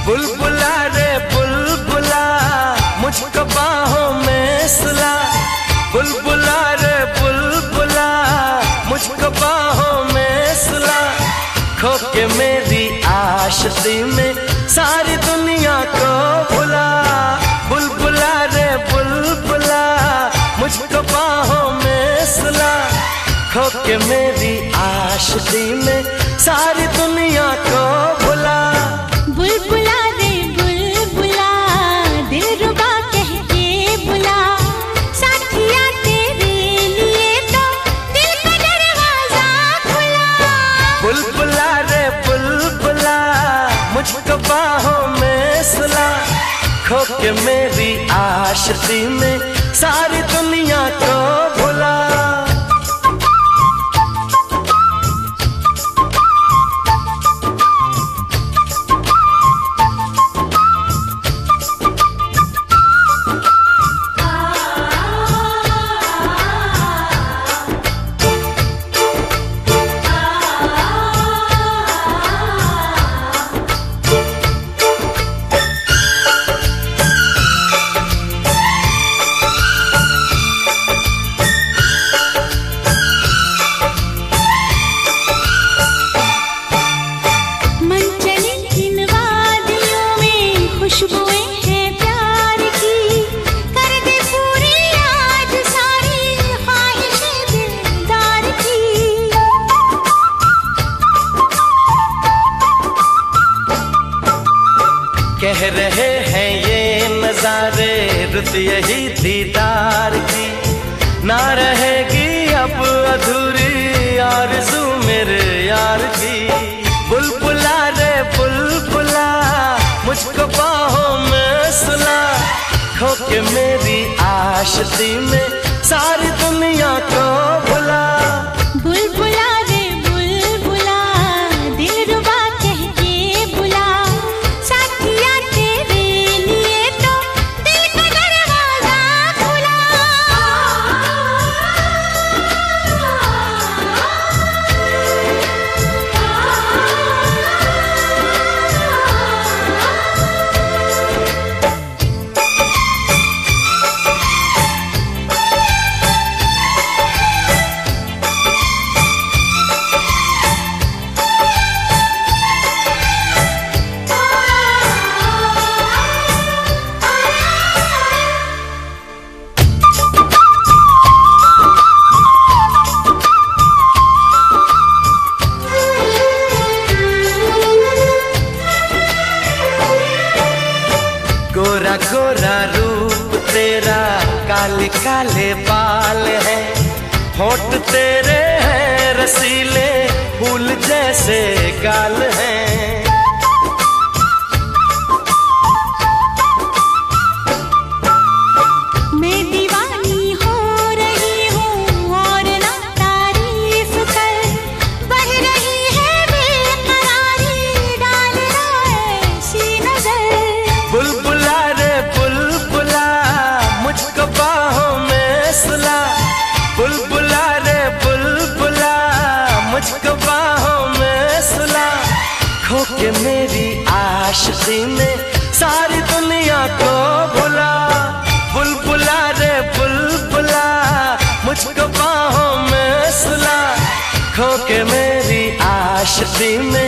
बुलबुला रे बुलबुला मुझको बाहों में सुला। बुलबुला रे बुलबुला मुझको बाहों में सुला। खो के मेरी आशिकी में सारी दुनिया को भुला। बुलबुला रे बुलबुला मुझको बाहों में सुला। खो के मेरी आशिकी में सारी दुनिया को भुला। बुलबुला रे बुलबुला दिलरुबा कह के बुला। साथिया तेरे लिए तो दिल का दरवाजा खुला। बुलबुला रे बुलबुला मुझको बाहों में सुला। खो के मेरी आशिकी में सारी दुनिया को भुला। खुशबुएं हैं प्यार की, कर दे पूरी आज सारी ख्वाहिशें दिलदार की। कह रहे हैं ये नजारे रुत यही दीदार की। ना रहेगी अब अधूरी आरज़ू मेरे यार की। बुलबुला रे बुलबुला मुझको बाहों में सुला। खो के मेरी आशिकी में सारी दुनिया को भुला। बुलबुला रे बुलबुला दिलरुबा कह के बुला। साथिया तेरे लिए तो दिल का दरवाजा खुला। गोरा गोरा रूप तेरा काले काले बाल है। होठ तेरे हैं रसीले फूल जैसे गाल हैं। मैं दीवानी हो रही हूँ और ना तारीफ कर। बढ़ रही है बेकरारी डाल ऐसी नजर। बुलबुला रे बुलबुला मुझको बाहों में सुला। बुलबुला रे बुलबुला मुझको बाहों में सुला। खो के मेरी आशिकी में सारी दुनिया को भुला। बुलबुला रे बुलबुला मुझको बाहों में सुला। खो के मेरी आशिकी में